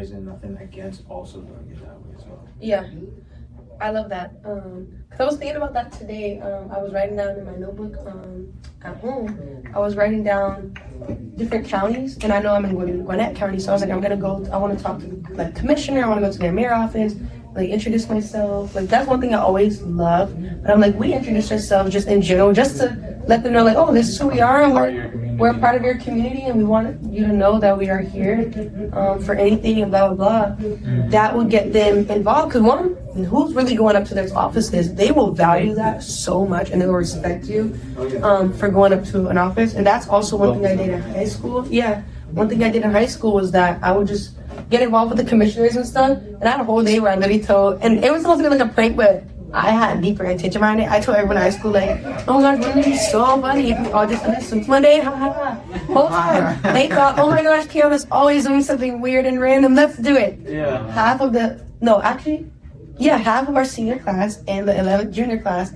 isn't nothing against also doing it that way as well. Yeah, I love that. 'Cause I was thinking about that today. I was writing down in my notebook at home. I was writing down different counties, and I know I'm in Gwinnett County, so I was like, I'm gonna go. I want to talk to the commissioner. I want to go to their mayor office, like introduce myself. Like that's one thing I always love. But I'm like, we introduce ourselves just in general, just to let them know, like, oh, this is who we are, and we're a part of your community, and we want you to know that we are here for anything and blah blah blah. That would get them involved, because one, who's really going up to their offices, they will value that so much, and they will respect you for going up to an office. And that's also one thing I did in high school. Yeah, one thing I did in high school was that I would just get involved with the commissioners and stuff, and I had a whole day where I literally told, and it was supposed to be like a prank, but I had deeper intention behind it. I told everyone in high school, like, oh my gosh, wouldn't it be so funny if we all just did suits one day? Ha ha ha. Whole time. They thought, oh my gosh, Keianna's always doing something weird and random. Let's do it. Yeah. Half of our senior class and the 11th junior class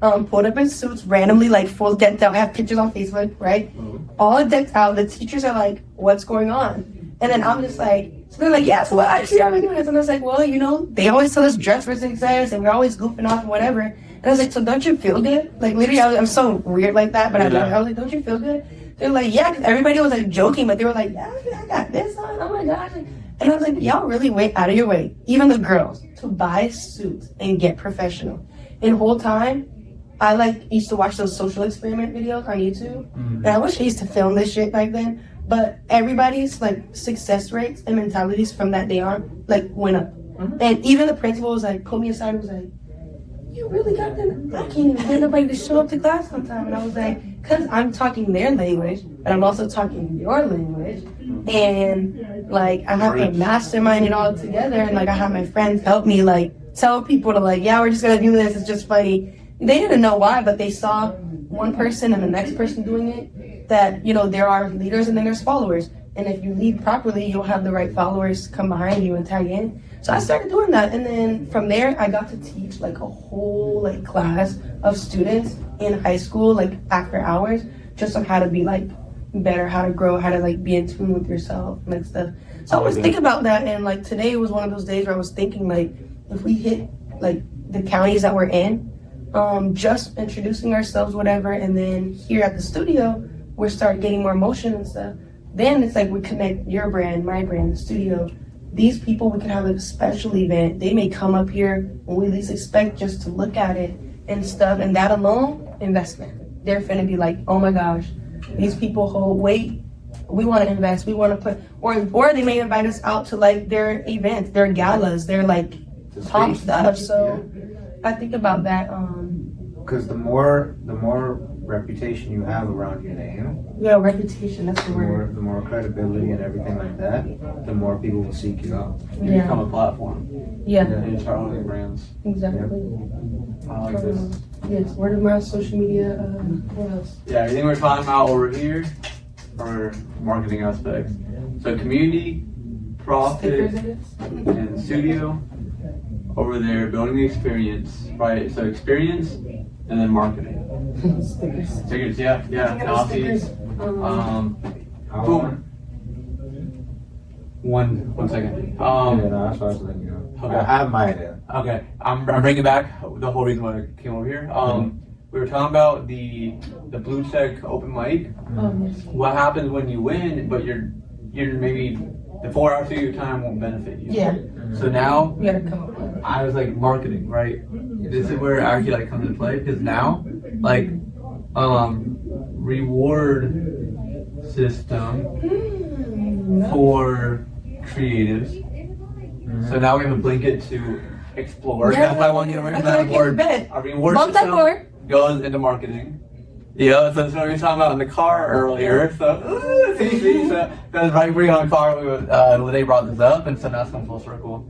pulled up in suits randomly, like full decked out, have pictures on Facebook, right? All decked out. The teachers are like, what's going on? And then I'm just like, so they're like, yes, well, actually, I'm doing this. And I was like, well, you know, they always tell us dress for success, and we're always goofing off and whatever. And I was like, so don't you feel good? Like, literally, I'm so weird like that, but I was like, don't you feel good? They're like, yeah, because everybody was like joking, but they were like, yeah, I got this on, oh my gosh. And I was like, y'all really went out of your way, even the girls, to buy suits and get professional. And the whole time, I used to watch those social experiment videos on YouTube, and I wish I used to film this shit back then. But everybody's success rates and mentalities from that day on went up. And even the principal was like, pulled me aside and was like, you really got them? I can't even get nobody to show up to class on time. And I was like, because I'm talking their language, but I'm also talking your language. And I have a mastermind and all together, and I have my friends help me tell people to yeah, we're just gonna do this, it's just funny. They didn't know why, but they saw one person and the next person doing it, that, there are leaders and then there's followers. And if you lead properly, you'll have the right followers come behind you and tag in. So I started doing that. And then from there, I got to teach a whole class of students in high school, after hours, just on how to be better, how to grow, how to be in tune with yourself and stuff. So I always think about that. And today was one of those days where I was thinking if we hit the counties that we're in, just introducing ourselves, whatever, and then here at the studio, we start getting more motion and stuff. Then it's we connect your brand, my brand, the studio. These people, we can have a special event. They may come up here when we least expect just to look at it and stuff. And that alone, investment. They're finna be oh my gosh, these people hold weight. We want to invest. We want to put, or they may invite us out to their events, their galas, their top stuff. So I think about that. Because the more reputation you have around your name, reputation, that's the word. The more credibility and everything like that, the more people will seek you out. You become a platform. Yeah. And you start owning brands. Exactly. I like this. Yes, word of mouth, social media, what else? Yeah, everything we're talking about over here are marketing aspects. So community, profit, and studio. Over there, building the experience, right? So experience and then marketing. Stickers, yeah. Stickers. Boom. One second. that's what I was letting you know. Okay. I have my idea. Okay, I'm bringing back the whole reason why I came over here. We were talking about the blue check open mic. What happens when you win, but you're maybe the 4 hours of your time won't benefit you. Yeah. So now We gotta come up with I was marketing, right? This is where it actually comes into play, because now reward system for creatives. So now we have a blanket to explore. That's why I want you to remember that word. A reward system goes into marketing. Yeah, so that's what we were talking about in the car earlier. So, see, so that was right before we got in the car. Lydae brought this up, and so now it's come full circle.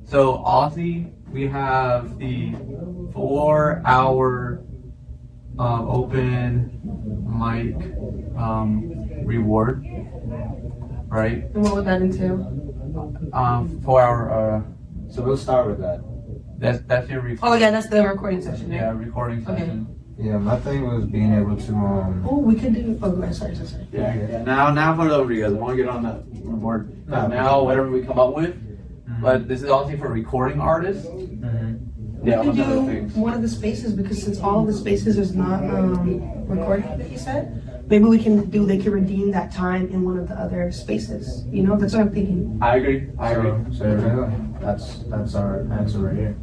So Aussie, we have the 4-hour open mic reward, right? And what would that entail? 4-hour. So we'll start with that. That's your recording. Oh yeah, that's the recording session. Yeah, recording session. Yeah, my thing was being able to Oh, we could do. Oh, sorry. Yeah. Now put it over to you guys. I want to get on the board. Now, whatever we come up with, but this is also for recording artists. Yeah, We could among other do things. one of the spaces because since all of the spaces is not recording that you said, maybe we can do. They can redeem that time in one of the other spaces. You know, that's what I'm thinking. I agree. So there we go. That's our answer right here.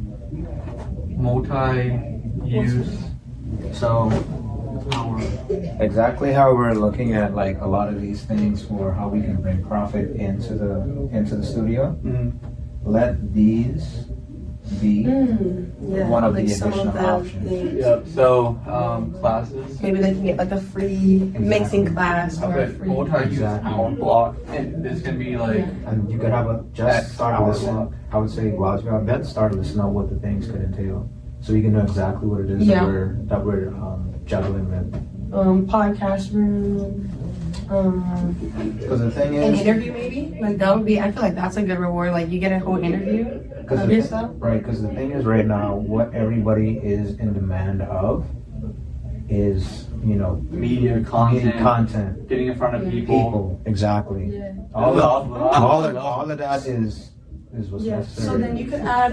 Multi-use. So exactly how we're looking at like a lot of these things for how we can bring profit into the studio. Let these be Yeah, one of like the some additional of them options. things. Yep. So classes. Maybe they can get like a free mixing class or a Okay. free. Multi-use Exactly. hour block, and this can be like And you could have That start hour to listen. block. I would say while you're at bed, start to listen to what the things could entail, so you can know exactly what it is Yeah. that we're juggling with. Podcast room. Because the thing An is, interview maybe? Like that would be, I feel like that's a good reward. Like you get a whole interview of yourself. Because the thing is right now, what everybody is in demand of is, media content, getting in front of people. Exactly. Yeah. All Awesome. of that is what's Yeah. necessary. So then you could add,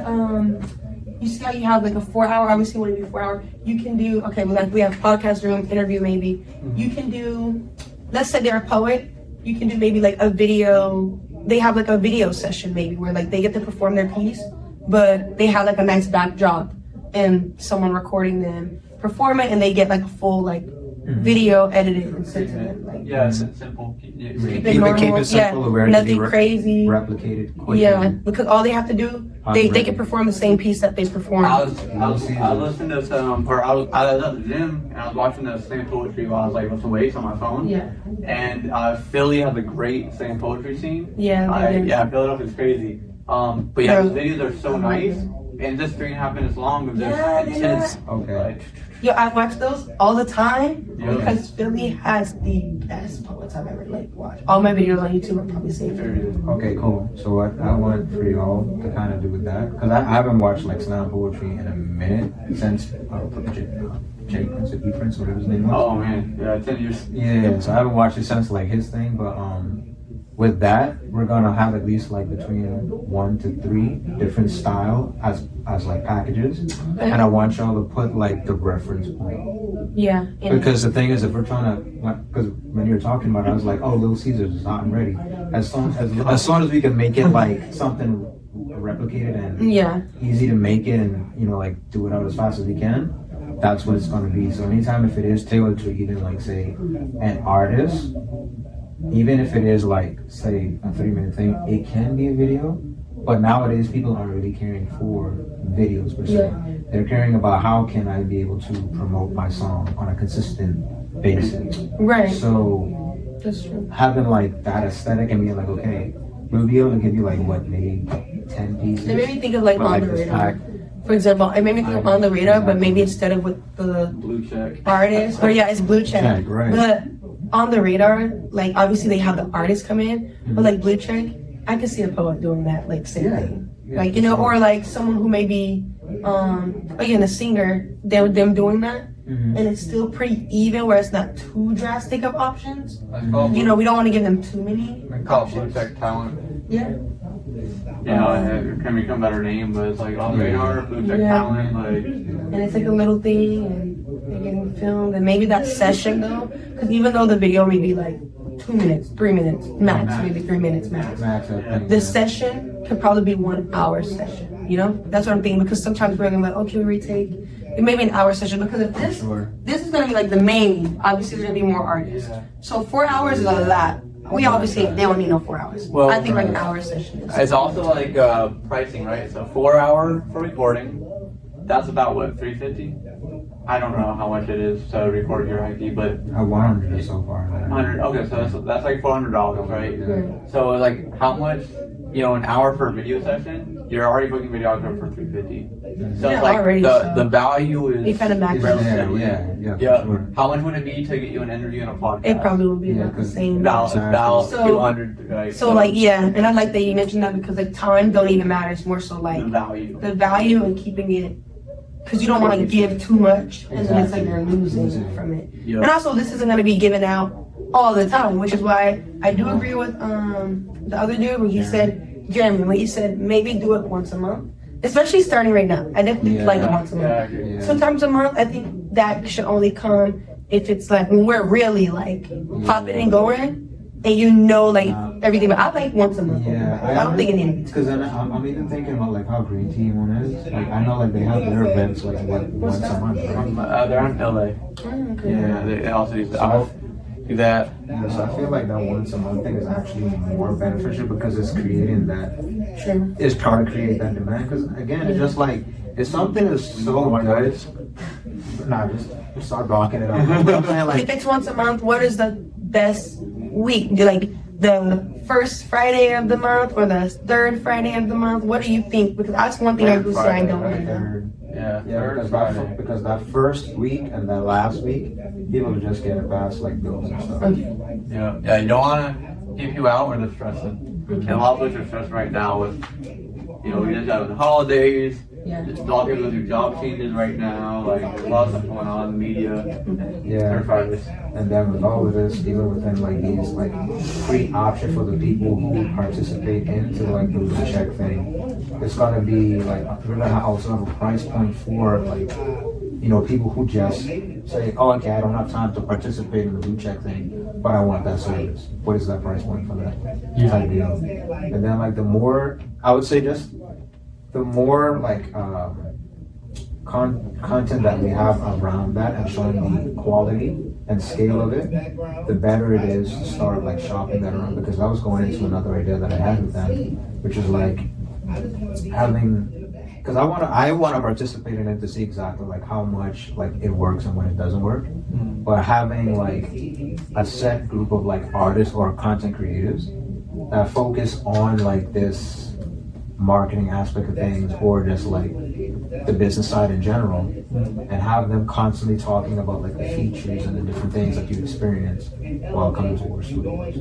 you see how you have like a 4 hour, obviously want to be 4 hour. You can do, okay, we have podcast room, interview maybe. You can do, let's say they're a poet, you can do maybe like a video, they have like a video session maybe where like they get to perform their piece, but they have like a nice backdrop and someone recording them perform it and they get like a full like video edited and sent to them. Like, Yeah, it's simple. Keep it simple, where it can nothing be crazy. replicated quickly. Yeah, because all they have to do, they can perform the same piece that they performed. I was listening to some, or I was at the gym and I was watching the slam poetry while I was like with some weights on my phone. Yeah. And Philly has a great slam poetry scene. Yeah, they do. Philadelphia's crazy. But yeah, the videos are so nice and just 3.5 minutes long of just Yeah, intense. Okay. Like, Yo, I watch those all the time Yeah. because Philly has the best poets I've ever like watched. All my videos on YouTube are probably saved. Okay, cool. So what I want for y'all to kind of do with that, because I haven't watched like slam poetry in a minute since Jay Prince, whatever his name was. oh man, yeah, 10 years. Yeah, so I haven't watched it since like his thing, but with that we're gonna have at least like between 1 to 3 different style as like packages, and I want y'all to put like the reference point. Yeah. And Because the thing is, if we're trying to, because when you were talking about it, I was like, oh, Little Caesars is hot and ready. As soon as we can make it like something replicated and yeah. easy to make it, and like do it out as fast as we can, that's what it's going to be. So anytime if it is tailored to even like say an artist, even if it is like say a 3-minute thing, it can be a video. But nowadays people aren't really caring for videos per se. Yeah. They're caring about how can I be able to promote my song on a consistent basis. Right. So That's true. having like that aesthetic and being like, okay, we'll be able to give you like what, maybe 10 pieces. It made me think of like But, on like, the this radar. pack. For example, it made me think of on the radar, but maybe instead of with the Blue check. artist, or yeah, it's blue check. Check, right. But on the radar, like obviously they have the artists come in, but like blue check, I could see a poet doing that, like same Yeah. thing. Yeah, Like, for sure. or like someone who may be, again, a singer, them doing that, Mhm. and it's still pretty even where it's not too drastic of options. Let's call We don't want to give them too many we call it blue options. check talent. Yeah. It can become a better name, but it's like on the radar, blue check Yeah. talent, like. And it's like a little thing, and they're getting filmed, and maybe that session though, because even though the video may be like 2 minutes, 3 minutes max, maybe 3 minutes max. Max, I think, The yeah. session could probably be 1 hour session, that's what I'm thinking, because sometimes we're gonna be like, okay, we retake, it may be an hour session, because if this is gonna be like the main, obviously there's gonna be more artists. Yeah. So 4 hours is a lot. We obviously, they don't need no 4 hours. Well, I think like an hour session is. It's also like pricing, right? So 4 hour for recording, that's about what, $350? I don't know how much it is to record your IP, but 100 so far. 100. Okay, so that's like $400, right? Right. So like how much? An hour for a video session, you're already booking videographer for $350. So Yeah, it's like already, the so value is They kind of max It's out. there, relatively. yeah, for Yeah. sure. How much would it be to get you an interview and a podcast? It probably would be Yeah, about the 'cause same. about So- 200. Right? So like, yeah, and I like that you mentioned that because like time don't even matter. It's more so like the value. the value and keeping it because you don't want to give too much, and then it's like you're losing from it. Yep. And also, this isn't going to be given out all the time, which is why I do agree with the other dude when he said, Jeremy, when he said maybe do it once a month, especially starting right now. I definitely like it once a month. Yeah, I agree. Sometimes a month, I think that should only come if it's like when we're really like popping and going, and you know like everything. But I like once a month. Yeah, I don't think it needs. Because then I'm even thinking about like how Green Tea one is. Like I know like they have their events like once a month. Right? They're in LA. Okay. Yeah, they also do do that. Yeah, so I feel like that once a month thing is actually more beneficial because it's creating that. True. It's trying to create that demand. Because again, it's just like if something is so good, just start blocking it up. I'm saying, like, If it's once a month, what is the best week? Do like the first Friday of the month or the third Friday of the month? What do you think? Because that's one thing I do say I don't right really know. there. Yeah, Yeah, third because Friday. because that first week and that last week, people are just getting past like bills and stuff. Yeah, yeah. You don't want to keep you out where they're stressing. And a lot of us are stressed right now with, we just got the holidays. Yeah. Just a lot of people do job changes right now. Like there's a lot of stuff going on in the media. Yeah. Third Fridays. And then with all of this, even within like these like free option for the people who participate into like the blue check thing, it's gonna be like we're gonna also have a price point for like people who just say, oh okay, I don't have time to participate in the blue check thing, but I want that service. What is that price point for that? Type deal. And then like the more I would say just the more like content that we have around that and showing the quality and scale of it, the better it is to start like shopping that around. Because I was going into another idea that I had with them, which is like having, because I want to participate in it to see exactly like how much like it works and when it doesn't work, but having like a set group of like artists or content creatives that focus on like this marketing aspect of things or just like the business side in general, and have them constantly talking about like the features and the different things that you experience while coming to our studios.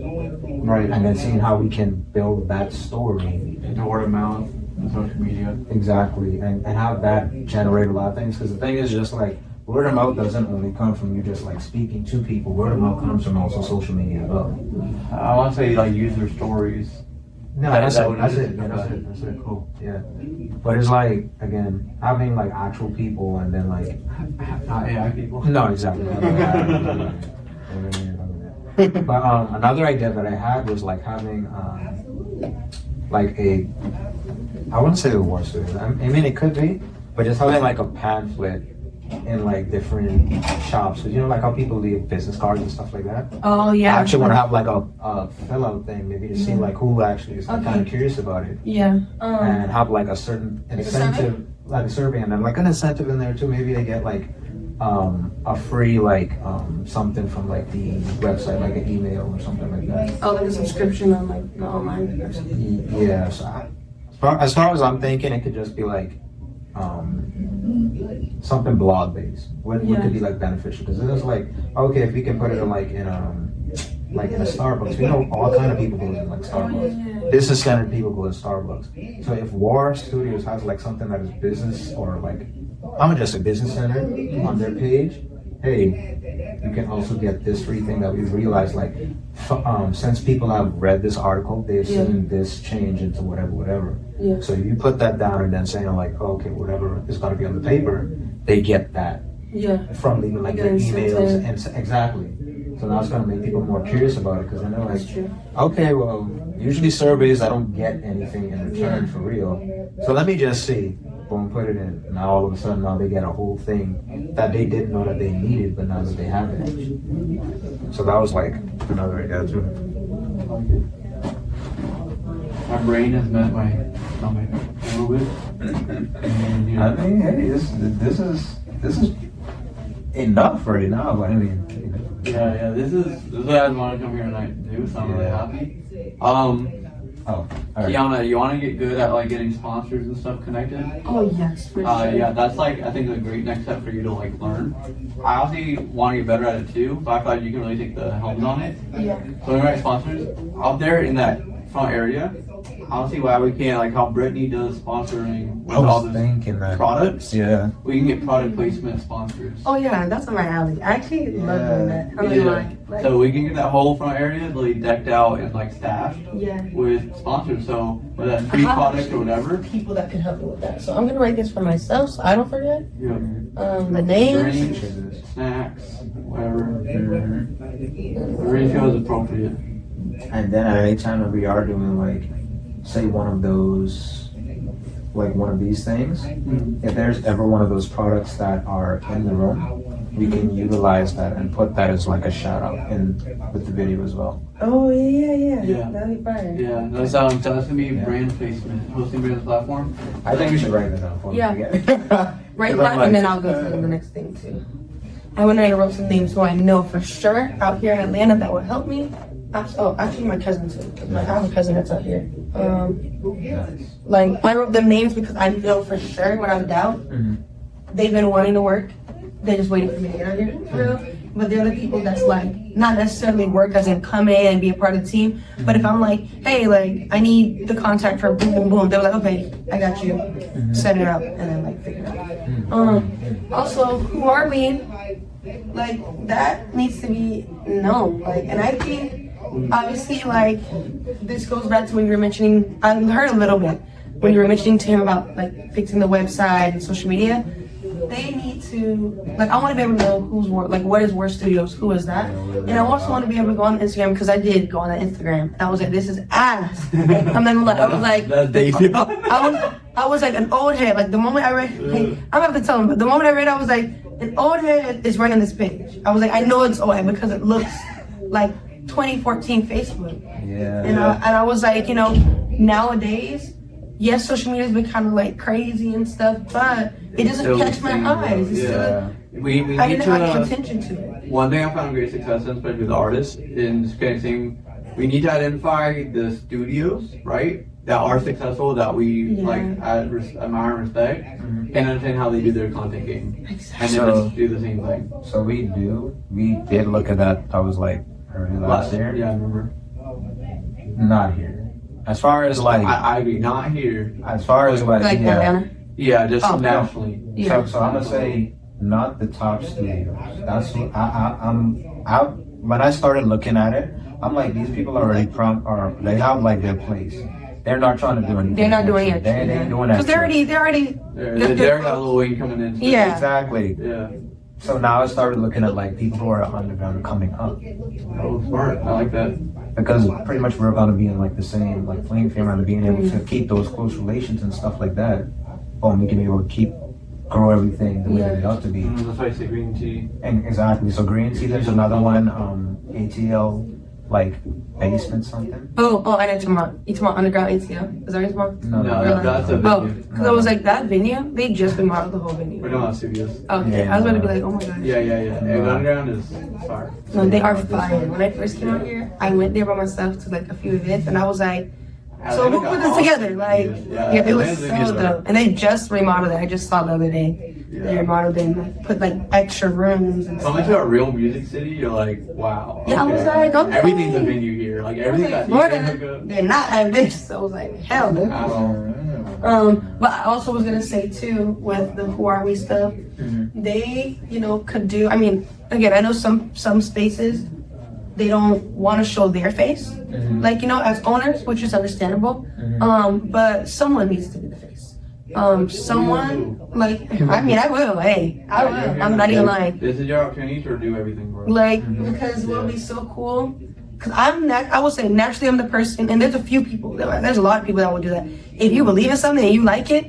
Right. And then seeing how we can build that story. The word of mouth and social media. Exactly. And have that generate a lot of things. Because the thing is just like word of mouth doesn't only come from you just like speaking to people. Word of mouth comes from also social media as well. I want to say like user stories. No, that's it. Cool. Yeah. But it's like, again, having like actual people and then like Not AI people. no, exactly. But another idea that I had was like having like I wouldn't say a war studio. I mean it could be, but just having like a pamphlet in like different shops. Cause like how people leave business cards and stuff like that. Oh yeah. I actually want to have like a fill out thing, maybe to see like who actually is like, kind of curious about it. Yeah. And have like a certain incentive, like a survey, and then like an incentive in there too. Maybe they get like a free like something from like the website, like an email or something like that. Oh, like a subscription on like the online or something. Yeah. So as far as I'm thinking, it could just be like something blog based. What could be like beneficial? Because it's like okay, if we can put it in like in a Starbucks, we know all kind of people go to like Starbucks. Business centered people go to Starbucks. So if War Studios has like something that is business or like I'm just a business center on their page, hey, you can also get this free thing that we realized like since people have read this article, they've seen this change into whatever. Yeah. So if you put that down and then saying like, oh, okay, whatever is going to be on the paper, they get that from leaving like their emails and exactly. So now it's going to make people more curious about it because then they're like, okay, well, usually surveys I don't get anything in return for real. So let me just see. Boom, put it in. Now all of a sudden now they get a whole thing that they didn't know that they needed, but now that they have it. So that was like another idea too. My brain has met my stomach a little bit. And, I mean, hey, this is enough right now. But I mean, yeah. This is what I want to come here tonight and do. So I'm really happy. all right. Keianna, you want to get good at like getting sponsors and stuff connected? Oh yes, for sure. Yeah, that's like I think a great next step for you to like learn. I obviously want to get better at it too, but I feel like you can really take the helm on it. Yeah. So when you write sponsors out there in that front area, I don't see why we can't, like how Brittany does sponsoring with I was all the thinking that. products. Yeah. We can get product placement sponsors. Oh yeah, that's on my alley. I actually love doing that. I don't know why. Like, So we can get that whole front area really decked out and like staffed yeah. with sponsors. So whether that's free product or whatever. People that can help me with that. So I'm gonna write this for myself so I don't forget. Yeah. The names. Drinks, snacks, whatever. Whatever you feel is appropriate. And then at any time that we are doing like, say one of those, like one of these things, if there's ever one of those products that are in the room, we can utilize that and put that as like a shout out in with the video as well. Oh yeah. Yeah. That'd be fire. Yeah, that's gonna be brand placement, hosting brand platform. I think we should write that down before Yeah. we forget. Right now, and then I'll go to the next thing too. I want to wrote some names so I know for sure out here in Atlanta that would help me. Oh, actually, my cousin too. I have a cousin that's out here. Like I wrote them names because I know for sure, without a doubt, they've been wanting to work. They're just waiting for me to get out here, for real. But they're the people that's like not necessarily work as in come in and be a part of the team. But if I'm like, hey, like I need the contact for boom, boom, boom, they're like, okay, I got you. Set it up and then like figure it out. Also, who are we? Like that needs to be known. Like, and I think obviously like this goes back to when you were mentioning. I heard a little bit when you were mentioning to him about like fixing the website and social media. They need to, like, I want to be able to know who's like what is Worst Studios, who is that, and I also want to be able to go on Instagram because I did go on that Instagram and I was like, this is ass. I'm not gonna lie, I was like, I was like an old head. Like the moment I read, like, I'm gonna have to tell him, but the moment I read, I was like, an old head is running this page. I was like, I know it's old head because it looks like 2014 Facebook. Yeah. And I was like, you know, nowadays, yes, social media's been kind of like crazy and stuff, but it doesn't catch my eyes. It's still, we I need didn't have attention to it. One thing I found great success in, especially with artists, in just kind of saying, we need to identify the studios, right, that are successful, that we like admire and respect, and understand how they do their content game, Exactly. and then just do the same thing. So we did look at that. That was like early last year. Yeah, I remember. Not here. As far as like, I agree, not here. as far as like, Like yeah. Atlanta. Yeah, just Oh, nationally. Yeah. So I'm gonna say not the top studios. That's what when I started looking at it, I'm like, these people are already they have like their place. They're not trying to do anything. They're not doing it. They ain't doing that. Because they're already. They're got a little wing coming in. Yeah. Exactly. Yeah. So now I started looking at like people who are underground coming up, Oh, smart. I like that. because pretty much we're gonna be in like the same like playing field and being able to keep those close relations and stuff like that. We can be able to grow everything the way that it ought to be. That's why I say green tea. And exactly. So Green Tea, there's another one, ATL, like basement something. Oh, I know what you're talking about. You talking about Underground ATL? Is that what you're talking about? No, No, that's a Oh, venue. because I was like, that venue, they just remodeled the whole venue. We're not on studios. Okay, Yeah. I was about to be like, oh my gosh. Yeah. And Underground is fire. No, they are fire. When I first came out here, I went there by myself to like a few events, and I was like, so who put this together? Like, yeah, it was so dope. And they just remodeled it. I just saw the other day. They remodeled it and like, put like extra rooms and Coming stuff. to a real music city, you're like, wow. Yeah, I was like, okay. Everything's a venue here. Like everything got DJ hookup. They're not at this. So I was like, hell no. But I also was gonna say too, with the Who Are We stuff, they, could do. I mean, again, I know some spaces they don't want to show their face, like as owners, which is understandable. But someone needs to be the face. Someone like I mean, I will. Hey, I will. I'm not even lying. This is your opportunity to do everything, bro. Like because what would be so cool. Because I would say naturally I'm the person, and there's a few people, there's a lot of people that will do that. If you believe in something and you like it,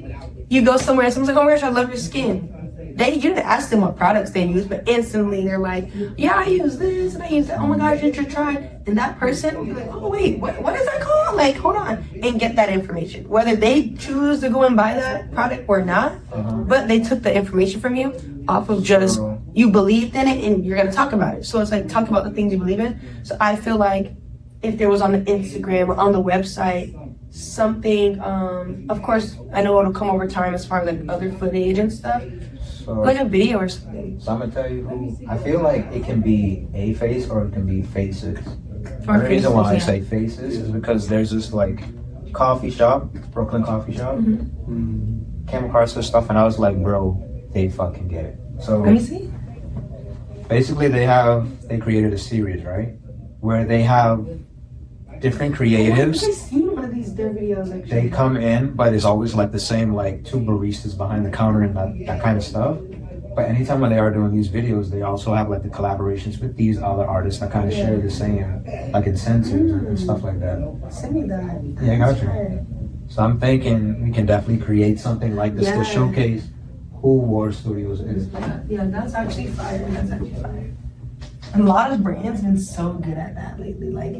you go somewhere and someone's like, oh my gosh, I love your skin. You didn't ask them what products they use, but instantly they're like, yeah, I use this and I use that. Oh my gosh, you should try. And that person will be like, oh wait, what is that called? Like, hold on, and get that information. Whether they choose to go and buy that product or not, but they took the information from you off of just you believed in it and you're gonna talk about it. So it's like talk about the things you believe in. So I feel like if there was on the Instagram or on the website something, of course I know it'll come over time as far as like other footage and stuff. So, Like a video or something. so I'm gonna tell you who. I feel like it can be a face or it can be faces. For The reason why I faces, say faces is because there's this like coffee shop, Brooklyn coffee shop. Came across this stuff and I was like, bro, they fucking get it. So Let me see. basically they created a series, right? Where they have different creatives. I've seen one of these their videos actually. They come in, but it's always like the same, like 2 baristas behind the counter and that kind of stuff. But anytime when they are doing these videos, they also have like the collaborations with these other artists that kind of share the same like incentives and stuff like that. Send me that. Yeah, I got you. So I'm thinking we can definitely create something like this to showcase who War Studios is. Yeah, that's actually fire. That's actually fire. And a lot of brands been so good at that lately. Like,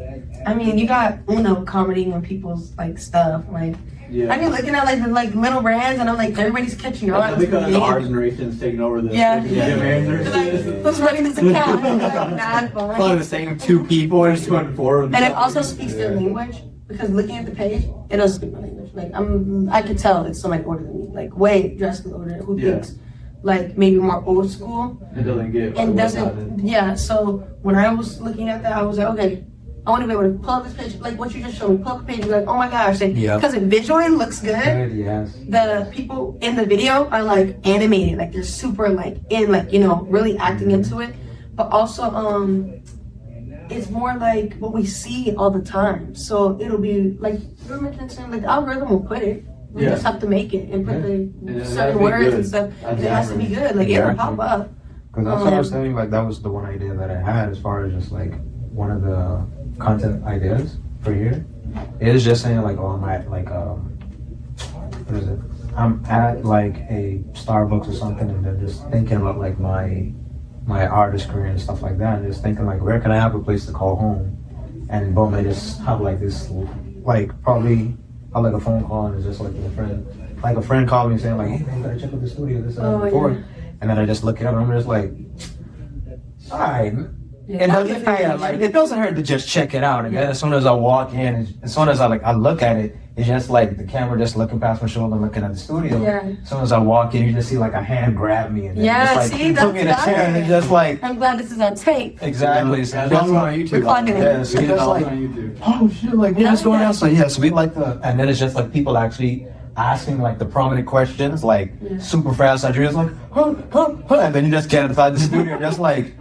I mean, you got Uno commenting on people's like stuff. Like, Yeah. I've been looking at like little brands, and I'm like, everybody's catching on. That's because our generation's taking over this. Yeah. Like, who's running this account? Like, not probably fun. the same 2 people are just going forward. And it also speaks their language because looking at the page, it doesn't speak my language. Like, I could tell it's somebody older than me, like way drastically older, who thinks like maybe more old school. It doesn't get. And doesn't, yeah. So when I was looking at that, I was like, okay, I want to be able to pull up this page, like what you just showed me. Pull up the page, and be like, oh my gosh, and because it visually looks good. Yes. The people in the video are like animated, like they're super like in, like, you know, really acting into it. But also, it's more like what we see all the time. So it'll be like you were mentioning, like the algorithm will put it. We just have to make it and put the certain words and stuff. It has to be good. Like it'll pop up. Because that's what I was telling you. Like that was the one idea that I had as far as just like one of the content ideas for here. It is just saying like, oh, I'm at like what is it? I'm at like a Starbucks or something, and then just thinking about like my artist career and stuff like that, and just thinking like, where can I have a place to call home? And boom, I just have like this, like probably have like a phone call, and it's just like a friend called me saying like, hey man, you gotta check out the studio, this before. And then I just look it up, and I'm just like, alright. It doesn't hurt to just check it out. And then as soon as I walk in, as soon as I look at it, it's just like the camera just looking past my shoulder, looking at the studio. Yeah. As soon as I walk in, you just see like a hand grab me and then Yeah, just, like, see, took me in a that's chair, and it's just like I'm glad this is on tape. exactly. So That's that's on why YouTube. Yeah, so you're just like, on YouTube. oh shit, like what's going on? So yeah, so we like the, and then it's just like people actually asking like the prominent questions, like super fast. Like you're just like, and then you just get inside the studio, just like,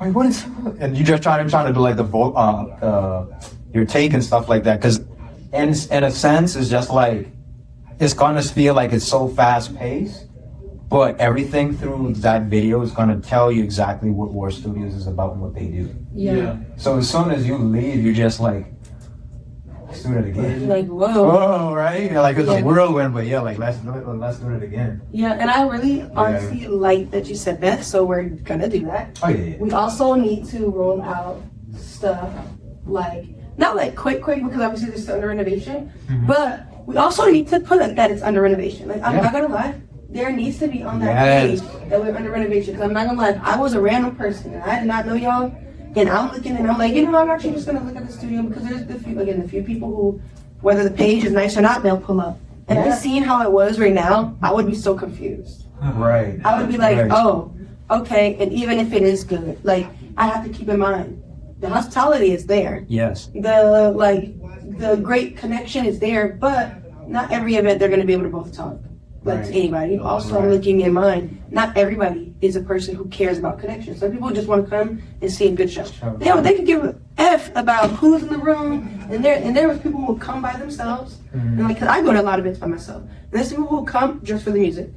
wait, what is? And you just trying to do like the your take and stuff like that, because in a sense, it's just like it's gonna feel like it's so fast paced, but everything through that video is gonna tell you exactly what War Studios is about and what they do. Yeah. So as soon as you leave, you're just like, let's do it again. Like, whoa. Oh, right? Yeah, like it's a whirlwind, but yeah, like let's do it again. Yeah, and I really honestly like that you said that, so we're gonna do that. Oh yeah. We also need to roll out stuff like, not like quick because obviously there's still under renovation, but we also need to put that it's under renovation. Like, I'm not gonna lie, there needs to be on that page that we're under renovation, because I'm not gonna lie, I was a random person and I did not know y'all. And I'm looking and I'm like, you know, I'm actually just gonna look at the studio, because there's the few people who, whether the page is nice or not, they'll pull up. And if seeing how it was right now, I would be so confused. Right. I would be like, oh, okay. And even if it is good, like I have to keep in mind, the hospitality is there. Yes. The great connection is there, but not every event they're gonna be able to both talk. Like to anybody. Also, I'm looking in mind, not everybody is a person who cares about connections. Some people just want to come and see a good show. They could give an F about who's in the room, and there was people who would come by themselves. And like, 'cause I go to a lot of events by myself. And there's some people who come just for the music,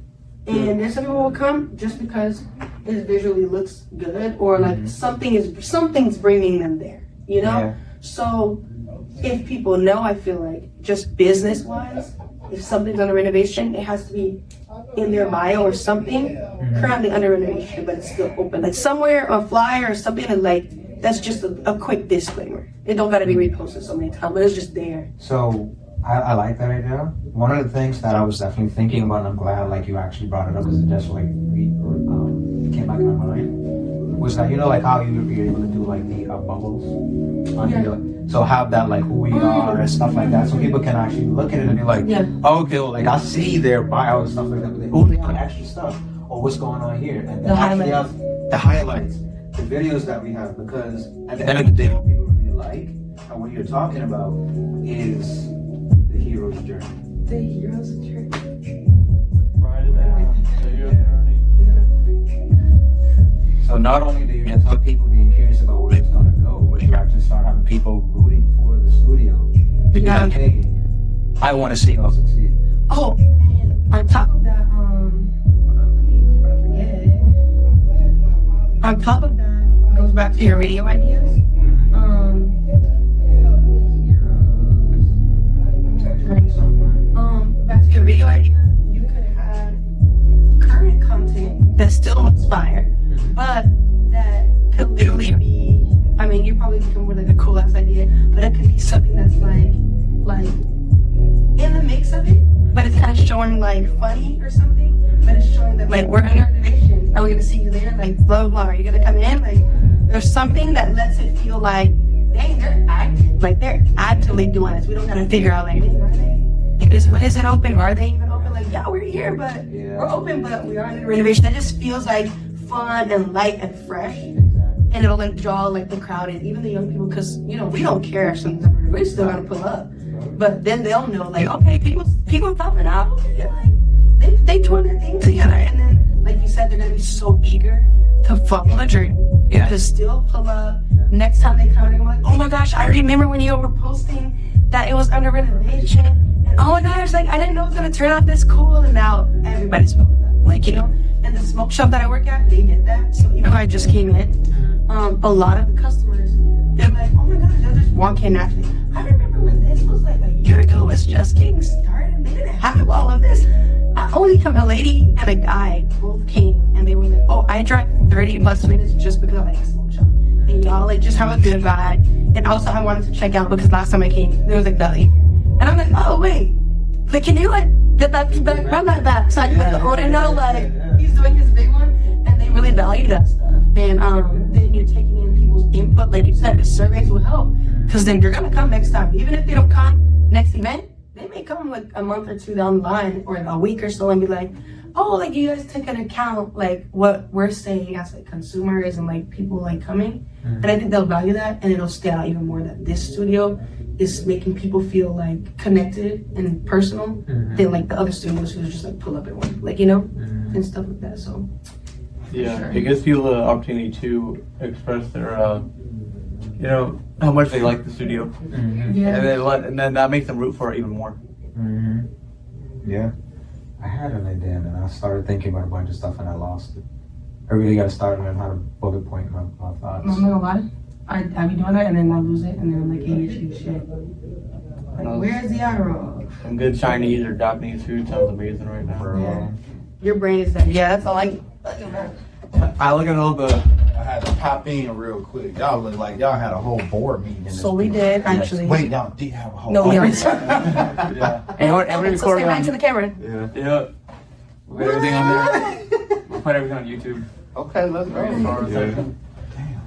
and there's some people who will come just because it visually looks good, or like something's bringing them there. You know. Yeah. So if people know, I feel like just business wise, if something's under renovation, it has to be in their bio or something, currently under renovation, but it's still open. Like somewhere, a flyer or something, and like, that's just a quick disclaimer. It don't gotta be reposted so many times, but it's just there. So I like that idea. One of the things that I was definitely thinking about, and I'm glad like you actually brought it up, because it just like came back in my mind, was that, you know, like how you're able to do like the bubbles on your, so have that like who we are and stuff like that, so people can actually look at it and be like, okay, well, like I see their bio and stuff like that, but like, oh, they have extra stuff, or what's going on here, and then actually have the highlights, the videos that we have, because at the end of the day, what people really like and what you're talking about is the hero the heroes of church. Write it down. So you're learning. So not only do you have some people being curious about where it's gonna go, but you actually start having people rooting for the studio. Because, Yeah. hey, I want to see y'all succeed. Oh, and on top of that, hold on, let me before I forget. On top of that, goes back to your radio ideas. Back to your video idea, you could have current content that still inspire, but that could literally be, I mean, you probably come with like a cool ass idea, but it could be something that's like in the mix of it, but it's kind of showing like funny or something, but it's showing that like we're in our division, are we gonna see you there? Like blah blah blah, are you gonna come in? Like there's something that lets it feel like, dang, they're active, like they're actively doing this. We don't gotta figure out like, are they? Is it open? Are they even open? Like, yeah, we're here, but we're open, but we are in the renovation. That just feels like fun and light and fresh. And it'll like draw like the crowd and even the young people, because you know we don't care if something's ever, we're still gonna pull up. But then they'll know like, okay, people popping out. Like, they join their thing together, and then like you said, they're gonna be so eager to follow the journey. Yeah. To still pull up. Next time they come, they're gonna be like, oh my gosh, I remember when you were posting that it was under renovation. And oh my gosh, like I didn't know it was gonna turn out this cool, and now everybody's pulling up. Like, you know, and the smoke shop that I work at, they did that. So even though I just came in, a lot of the customers, they're like, oh my gosh, they'll just walk in naturally. I remember when this was like a year ago, it's just getting started. They didn't have all of this. A lady and a guy both came and they were like, oh, I drive 30 plus minutes just because I like a smoke shop. And y'all like just have a good vibe. And also I wanted to check out because last time I came, there was like deli. And I'm like, oh wait, like can you like get that feedback from that? So I just let the owner know like he's doing his big one, and they really value that stuff. And then you're taking in people's input, like you said, the surveys will help. Because then you're gonna come next time. Even if they don't come next event, they may come like a month or two down the line or a week or so and be like, oh, like you guys take into account like what we're saying as like consumers and like people like coming. And I think they'll value that, and it'll stand out even more that this studio is making people feel like connected and personal than like the other studios who just like pull up at one, like, you know, and stuff like that. So yeah, it gives people the opportunity to express their you know, how much they like the studio. yeah. And then that makes them root for it even more. Yeah. I had an idea and then I started thinking about a bunch of stuff and I lost it. I really got to start learning how to bullet point my thoughts. I'm not gonna lie, I be doing that and then I lose it and then I'm like, ADHD shit. Like, where's the arrow? Some good Chinese or Japanese food sounds amazing right now. Yeah. Your brain is that. Yeah, that's all I I look at all the. I had to pop in real quick. Y'all look like y'all had a whole board meeting. In this So we did actually. Wait, y'all did have a whole. No, we aren't. Yeah. And we're So stay recording back to the camera. Yeah. We'll put everything on there. We'll put everything on YouTube. Okay, let's go. Yeah.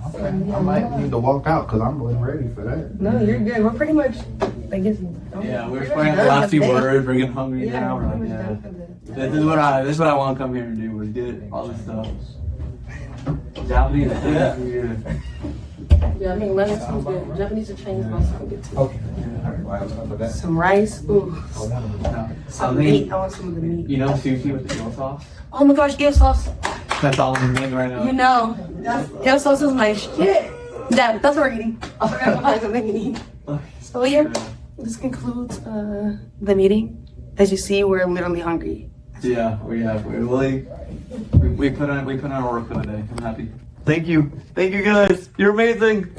Okay. I might need to walk out because I'm really ready for that. No, you're good. We're pretty much, I guess. Yeah, we're playing the last few words. We're getting hungry Yeah, now. we're We're pretty like, much yeah. done for the. This is what I want to come here and do. Was get all this stuff. Japanese. Yeah, I mean, lemon sounds good. Japanese or Chinese both sound good too. Okay. All right, well, I was gonna put that. Some rice. Ooh. Some meat. I want some of the meat. You know sushi with the eel sauce? Oh my gosh, eel sauce. That's all I'm eating right now. You know, eel sauce is my shit. That's what we're eating. I forgot to find something to eat. So yeah, this concludes the meeting. As you see, we're literally hungry. Yeah, we put on work for the day. I'm happy. Thank you guys. You're amazing.